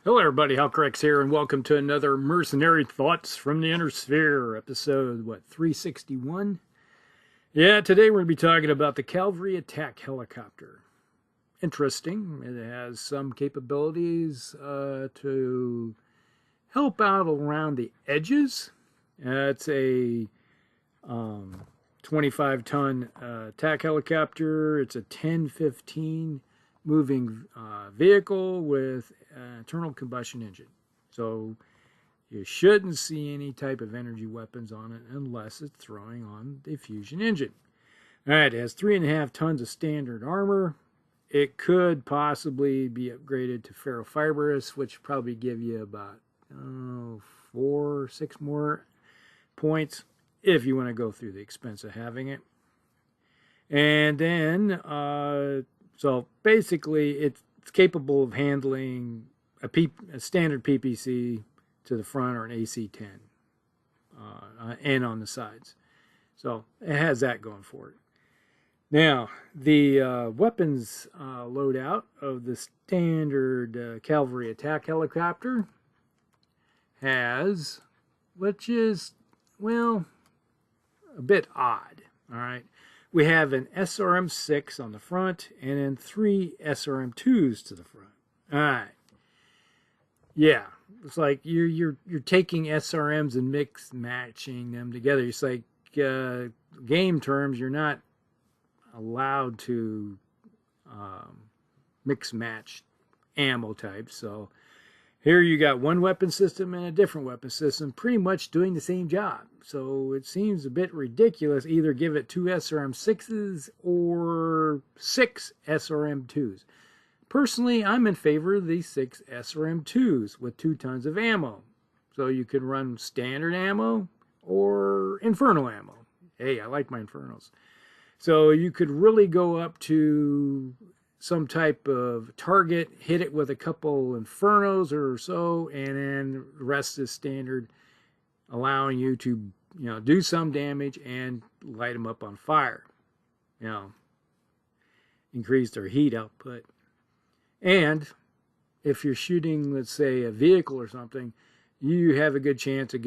Hello everybody, Halcrex here, and welcome to another Mercenary Thoughts from the Inner Sphere, episode, 361? Yeah, today we're going to be talking about the Cavalry Attack Helicopter. Interesting. It has some capabilities to help out around the edges. It's a 25-ton attack helicopter. It's a 10-15 moving vehicle with an internal combustion engine. So you shouldn't see any type of energy weapons on it unless it's throwing on the fusion engine. All right, it has 3.5 tons of standard armor. It could possibly be upgraded to ferrofibrous, which probably give you about 4 or 6 more points if you want to go through the expense of having it. And then, so basically, it's capable of handling a standard PPC to the front or an AC-10 and on the sides. So it has that going for it. Now, the weapons loadout of the standard Cavalry Attack Helicopter has, which is, well, a bit odd, all right? We have an SRM-6 on the front and then 3 SRM-2s to the front. All right. Yeah, it's like you're taking SRMs and matching them together. It's like game terms, you're not allowed to mix match ammo types. So here you got one weapon system and a different weapon system pretty much doing the same job. So it seems a bit ridiculous. Either give it 2 SRM-6s or 6 SRM-2s. Personally, I'm in favor of these 6 SRM-2s with 2 tons of ammo. So you can run standard ammo or Inferno ammo. Hey, I like my Infernos. So you could really go up to some type of target, hit it with a couple Infernos or so, and then the rest is standard, allowing you to, do some damage and light them up on fire. Increase their heat output. And if you're shooting, let's say, a vehicle or something, you have a good chance of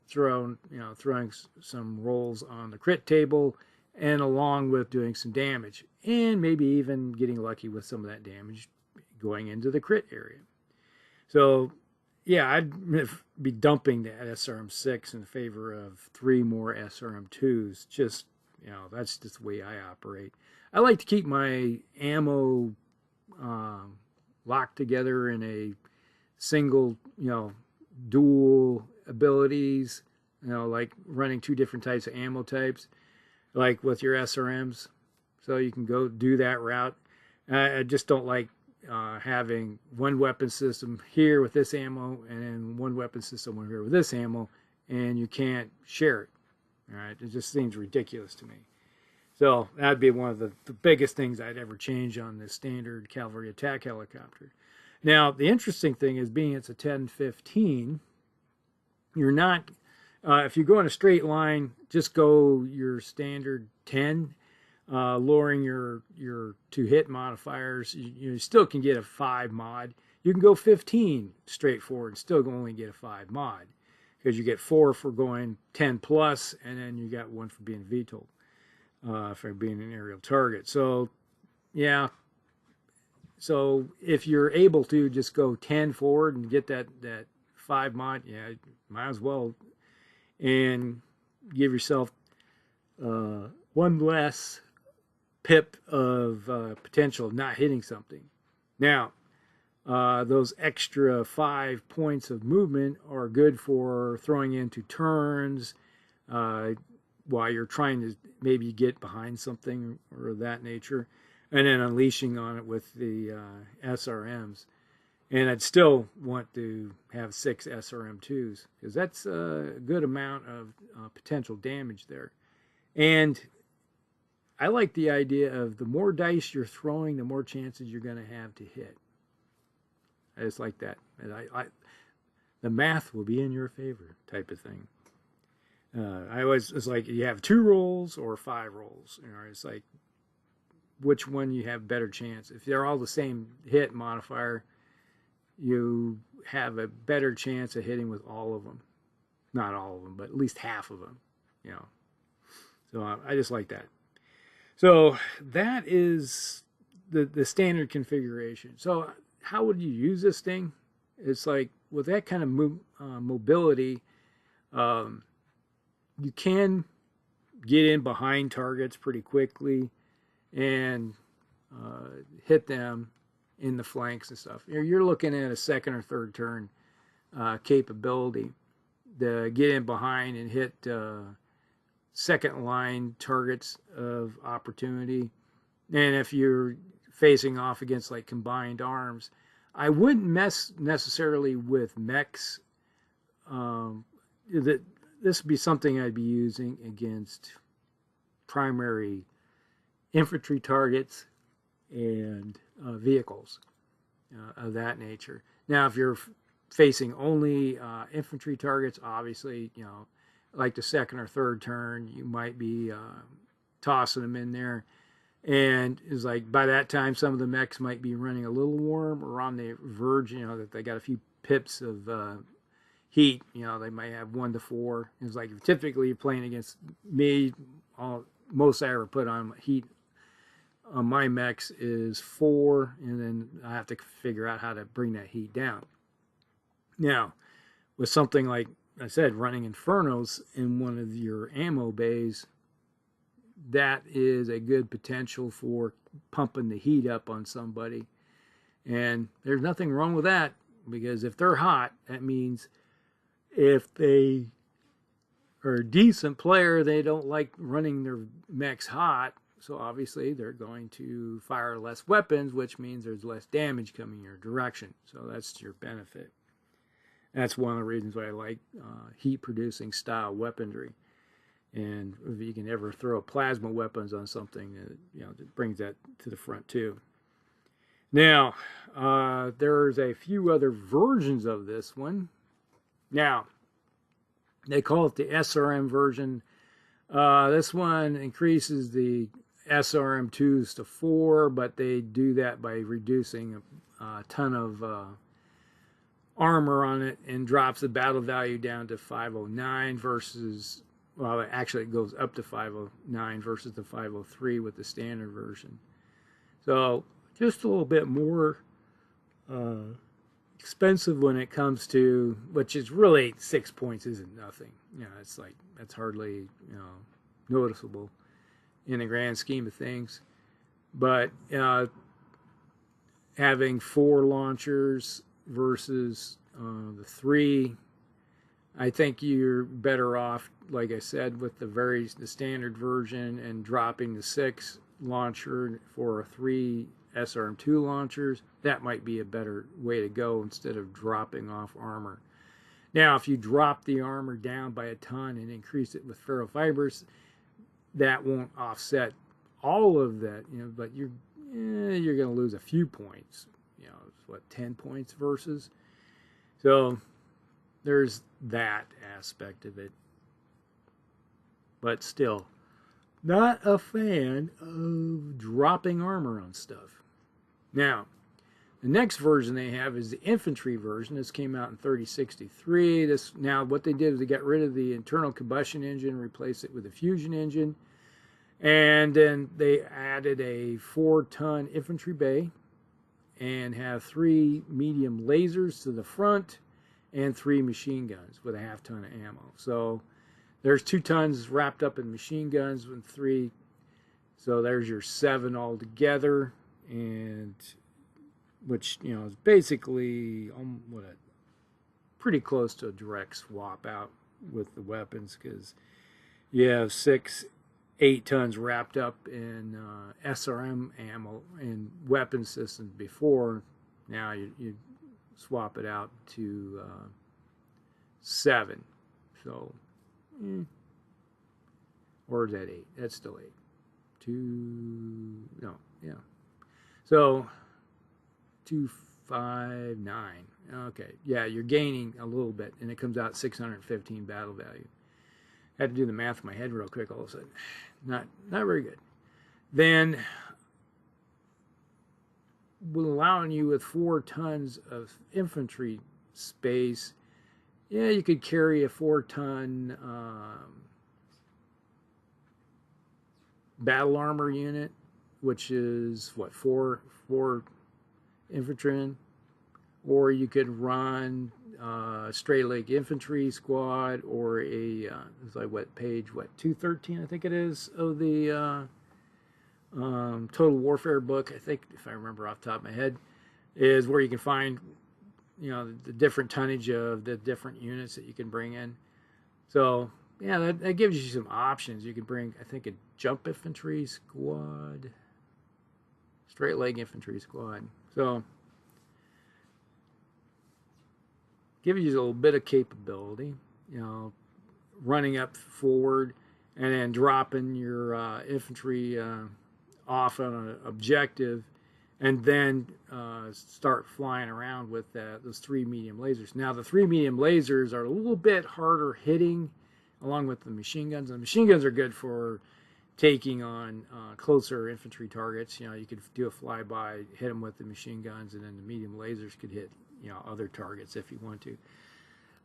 throwing some rolls on the crit table, and along with doing some damage, and maybe even getting lucky with some of that damage going into the crit area. So, yeah, I'd be dumping the SRM-6 in favor of 3 more SRM-2s. Just, that's just the way I operate. I like to keep my ammo locked together in a single, dual abilities, like running 2 different types of ammo types, like with your SRMs. So you can go do that route. I just don't like having one weapon system here with this ammo and then one weapon system over here with this ammo, and you can't share it. All right, it just seems ridiculous to me. So that'd be one of the biggest things I'd ever change on the standard Cavalry Attack Helicopter. Now, the interesting thing is, being it's a 10-15, you're not, if you go in a straight line, just go your standard 10, lowering your to-hit modifiers. You still can get a 5 mod. You can go 15 straightforward and still only get a 5 mod, because you get 4 for going 10 plus, and then you got 1 for being VTOL. For being an aerial target. So, yeah. So if you're able to just go 10 forward and get that 5 mod, yeah, might as well. And give yourself 1 less pip of potential of not hitting something. Now, those extra 5 points of movement are good for throwing into turns, while you're trying to maybe get behind something or that nature, and then unleashing on it with the SRMs. And I'd still want to have 6 SRM-2s, because that's a good amount of potential damage there. And I like the idea of the more dice you're throwing, the more chances you're going to have to hit. I just like that. And the math will be in your favor type of thing. It's like you have 2 rolls or 5 rolls. It's like which one you have better chance. If they're all the same hit modifier, you have a better chance of hitting with all of them. Not all of them, but at least half of them, you know. So I just like that. So that is the standard configuration. So how would you use this thing? It's like with that kind of mobility, you can get in behind targets pretty quickly and hit them in the flanks and stuff. You're looking at a second or third turn capability to get in behind and hit second line targets of opportunity. And if you're facing off against like combined arms, I wouldn't mess necessarily with mechs. This would be something I'd be using against primary infantry targets and vehicles of that nature. Now, if you're facing only infantry targets, obviously, you know, like the second or third turn, you might be tossing them in there. And it's like by that time, some of the mechs might be running a little warm or on the verge, you know, that they got a few pips of heat. You know, they might have 1 to 4. It's like typically you're playing against me, most I ever put on heat on my mechs is 4, and then I have to figure out how to bring that heat down. Now, with something like I said, running Infernos in one of your ammo bays, that is a good potential for pumping the heat up on somebody. And there's nothing wrong with that, because if they're hot, that means if they are a decent player, they don't like running their mechs hot. So obviously they're going to fire less weapons, which means there's less damage coming your direction. So that's your benefit. That's one of the reasons why I like heat-producing style weaponry. And if you can ever throw plasma weapons on something, you know, it brings that to the front too. Now, there's a few other versions of this one. Now, they call it the SRM version. This one increases the SRM2s to 4, but they do that by reducing a ton of armor on it and drops the battle value down to 509 versus, well, actually it goes up to 509 versus the 503 with the standard version. So just a little bit more expensive when it comes to, which is really 6 points isn't nothing. You know, it's like, that's hardly, you know, noticeable in the grand scheme of things. But having 4 launchers versus the 3, I think you're better off, like I said, with the standard version and dropping the 6 launcher for a 3 SRM2 launchers. That might be a better way to go instead of dropping off armor. Now, if you drop the armor down by a ton and increase it with ferrofibers, that won't offset all of that, you know, but you're going to lose a few points. You know, it's what, 10 points versus. So there's that aspect of it. But still, not a fan of dropping armor on stuff. Now, the next version they have is the infantry version. This came out in 3063. Now what they did is they got rid of the internal combustion engine, replaced it with a fusion engine, and then they added a 4-ton infantry bay and have 3 medium lasers to the front and 3 machine guns with a half-ton of ammo. So there's 2 tons wrapped up in machine guns with 3. So there's your 7 altogether, and which, you know, is basically pretty close to a direct swap out with the weapons, because you have 8 tons wrapped up in SRM ammo and weapon systems before. Now you swap it out to 7. So, or is that 8? That's still 8. 2, no, yeah. So 259. Okay, yeah, you're gaining a little bit, and it comes out 615 battle value. I had to do the math in my head real quick all of a sudden. Not very good. Then, allowing you with 4 tons of infantry space. Yeah, you could carry a 4-ton battle armor unit, which is what, four infantry, or you could run straight leg infantry squad, or a it's like what page, what, 213 I think it is of the Total Warfare book, I think, if I remember off the top of my head, is where you can find, you know, the different tonnage of the different units that you can bring in. So yeah, that gives you some options. You could bring, I think, a jump infantry squad, straight leg infantry squad. So gives you a little bit of capability, you know, running up forward and then dropping your infantry off on an objective, and then start flying around with those 3 medium lasers. Now, the 3 medium lasers are a little bit harder hitting, along with the machine guns. And the machine guns are good for taking on closer infantry targets. You know, you could do a flyby, hit them with the machine guns, and then the medium lasers could hit, you know, other targets if you want to.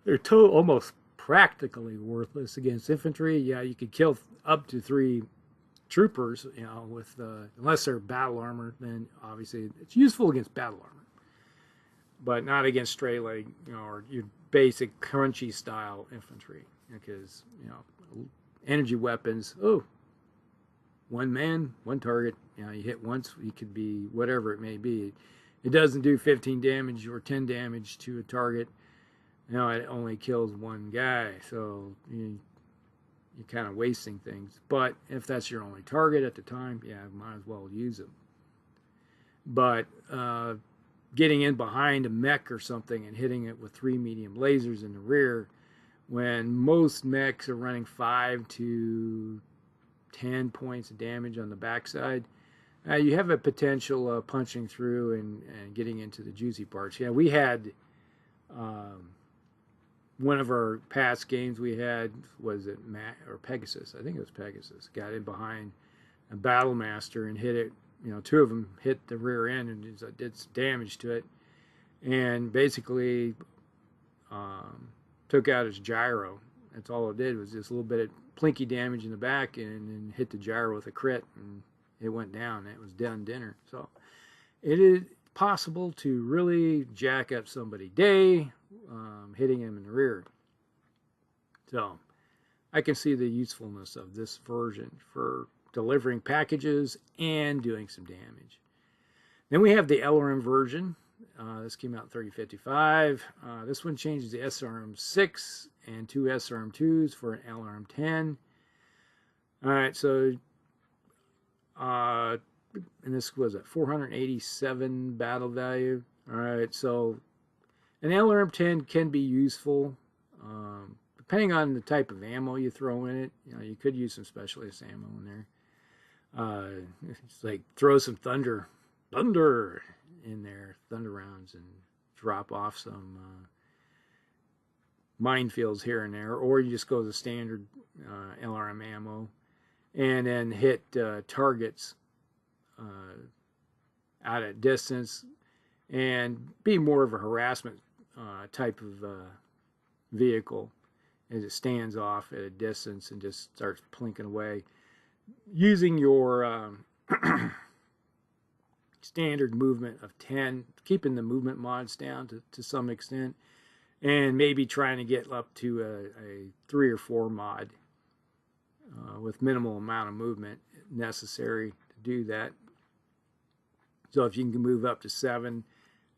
They're almost practically worthless against infantry. Yeah, you could kill up to 3 troopers, you know, with unless they're battle armor, then obviously it's useful against battle armor, but not against straight leg, you know, or your basic crunchy style infantry, because, you know, energy weapons, oh, 1 man, 1 target, you know, you hit once, it could be whatever it may be. It doesn't do 15 damage or 10 damage to a target. You know, it only kills 1 guy, so you're kind of wasting things. But if that's your only target at the time, yeah, might as well use them. But getting in behind a mech or something and hitting it with 3 medium lasers in the rear, when most mechs are running 5 to 10 points of damage on the backside, you have a potential of punching through and getting into the juicy parts. Yeah, we had one of our past games we had, was it Pegasus? I think it was Pegasus. Got in behind a Battlemaster and hit it. You know, 2 of them hit the rear end and did some damage to it, and basically took out its gyro. That's all it did, was just a little bit of plinky damage in the back, and hit the gyro with a crit, and it went down. It was done dinner. So it is possible to really jack up somebody's day, hitting him in the rear. So I can see the usefulness of this version for delivering packages and doing some damage. Then we have the LRM version. This came out in 3055. This one changes the SRM-6 and 2 SRM-2s for an LRM-10. All right, so and this was at 487 battle value. All right, so an LRM-10 can be useful, depending on the type of ammo you throw in it. You know, you could use some specialist ammo in there. It's like throw some thunder in there, thunder rounds, and drop off some minefields here and there, or you just go the standard LRM ammo, and then hit targets out at distance, and be more of a harassment type of vehicle, as it stands off at a distance and just starts plinking away, using your standard movement of 10, keeping the movement mods down to some extent, and maybe trying to get up to a 3 or 4 mod with minimal amount of movement necessary to do that. So if you can move up to 7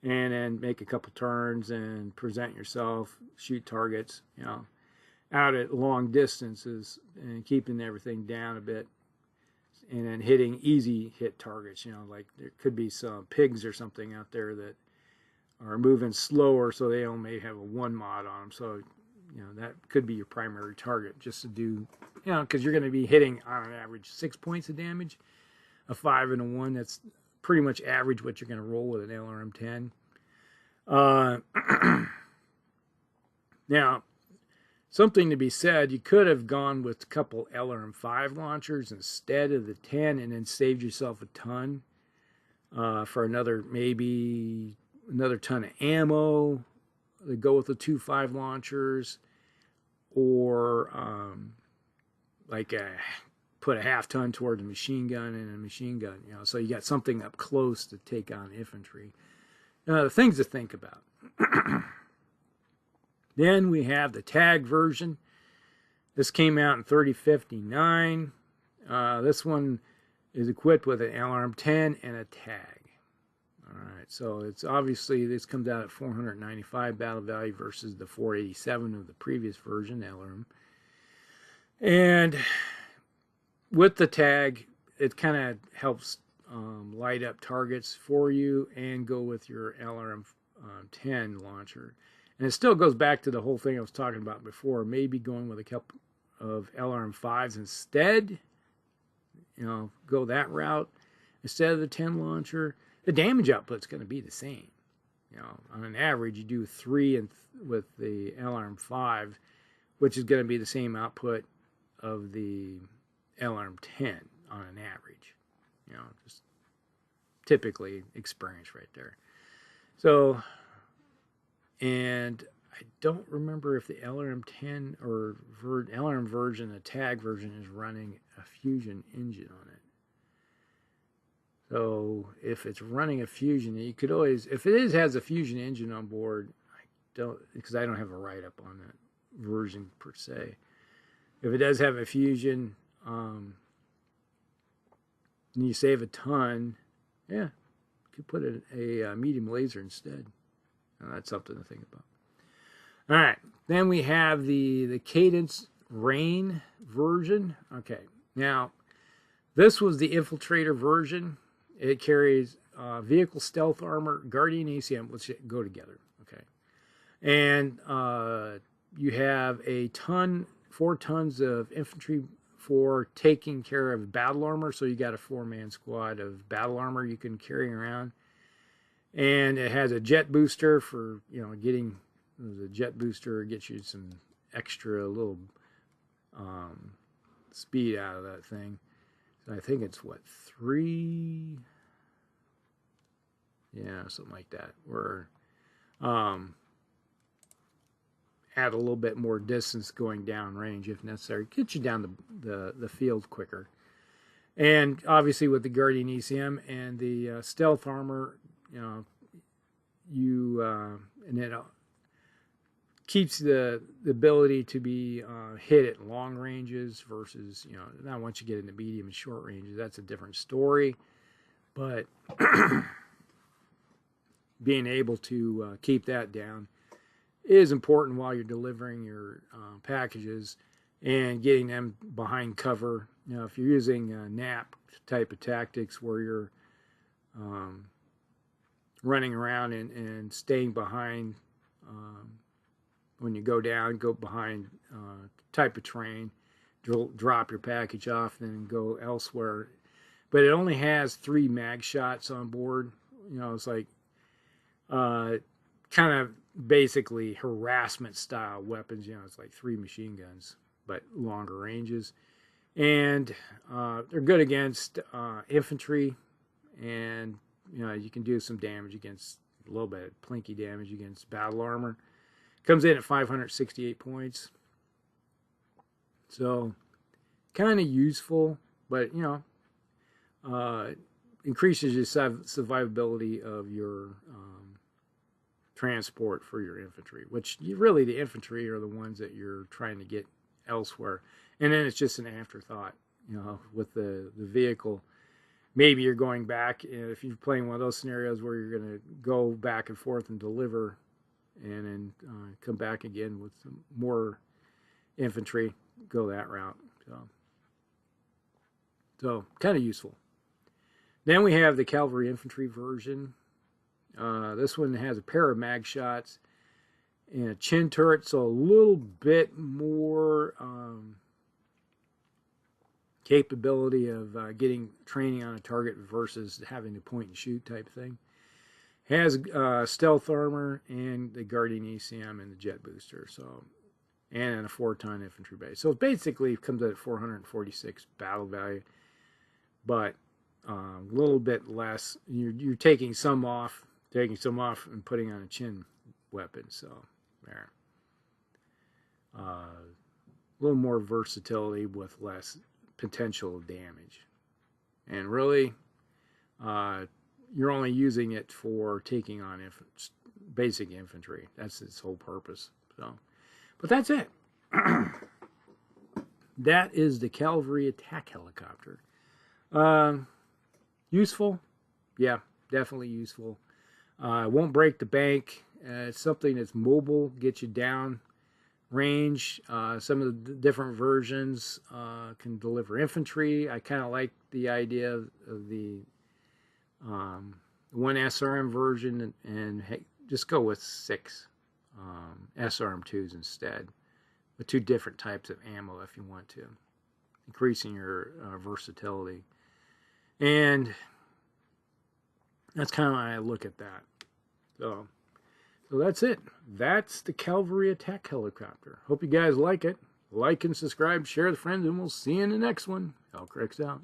and then make a couple turns and present yourself, shoot targets, you know, out at long distances, and keeping everything down a bit, and then hitting easy hit targets, you know, like there could be some pigs or something out there that are moving slower, so they only have a 1 mod on them. So, you know, that could be your primary target, just to do, you know, because you're going to be hitting on an average 6 points of damage. A 5 and a 1, that's pretty much average what you're going to roll with an LRM-10. Now, something to be said, you could have gone with a couple LRM-5 launchers instead of the 10, and then saved yourself a ton for maybe another ton of ammo, that go with the 2.5 launchers, or put a half-ton towards a machine gun and a machine gun. So you got something up close to take on infantry. The things to think about. Then we have the tag version. This came out in 3059. This one is equipped with an LRM-10 and a tag. All right, so it's obviously, this comes out at 495 battle value versus the 487 of the previous version, LRM. And with the tag, it kind of helps light up targets for you and go with your LRM-10 launcher. And it still goes back to the whole thing I was talking about before, maybe going with a couple of LRM-5s instead. Go that route instead of the 10 launcher. The damage output's going to be the same. On an average, you do 3 with the LRM-5, which is going to be the same output of the LRM-10 on an average. Just typically experience right there. So, and I don't remember if the LRM-10 or LRM version, the tag version, is running a fusion engine on it. So if it's running a fusion, you could always, if it has a fusion engine on board, because I don't have a write-up on that version per se. If it does have a fusion, and you save a ton, yeah, you could put a medium laser instead. That's something to think about. All right, then we have the Cadence Rain version. Okay, now this was the Infiltrator version. It carries vehicle stealth armor, Guardian ACM, which go together. Okay, and you have 4 tons of infantry for taking care of battle armor. So you got a 4-man squad of battle armor you can carry around. And it has a jet booster for, getting, the jet booster gets you some extra little speed out of that thing. So I think it's, 3? Yeah, something like that. Where add a little bit more distance going down range if necessary. Get you down the field quicker. And obviously with the Guardian ECM and the stealth armor, and it keeps the ability to be hit at long ranges versus, now once you get into medium and short ranges, that's a different story. But being able to keep that down is important while you're delivering your packages and getting them behind cover. If you're using NAP type of tactics where you're running around and staying behind, when you go behind type of terrain, drop your package off, then go elsewhere. But it only has 3 mag shots on board. It's like kind of basically harassment style weapons. It's like 3 machine guns, but longer ranges. And they're good against infantry, and you can do some damage against, a little bit of plinky damage against battle armor. Comes in at 568 points. So kind of useful, but increases your survivability of your transport for your infantry, which really the infantry are the ones that you're trying to get elsewhere. And then it's just an afterthought, with the vehicle. Maybe you're going back, if you're playing one of those scenarios where you're going to go back and forth and deliver and then come back again with some more infantry, go that route. So kind of useful. Then we have the Cavalry Infantry version. This one has a pair of mag shots and a chin turret, so a little bit more capability of getting training on a target versus having to point and shoot type thing. Has stealth armor and the Guardian ECM and the jet booster, and a 4-ton infantry base. So it basically comes out at 446 battle value, but a little bit less. You're taking some off and putting on a chin weapon. So there. A little more versatility with less potential damage. And really, you're only using it for taking on basic infantry. That's its whole purpose. So, but that's it. That is the Cavalry Attack Helicopter. Useful? Yeah, definitely useful. It won't break the bank. It's something that's mobile, gets you down range. Some of the different versions can deliver infantry. I kind of like the idea of the one SRM version, and just go with 6 SRM2s instead, with 2 different types of ammo if you want to, increasing your versatility. And that's kind of how I look at that. So that's it. That's the Cavalry Attack Helicopter. Hope you guys like it. Like and subscribe, share with friends, and we'll see you in the next one. Hellcrix out.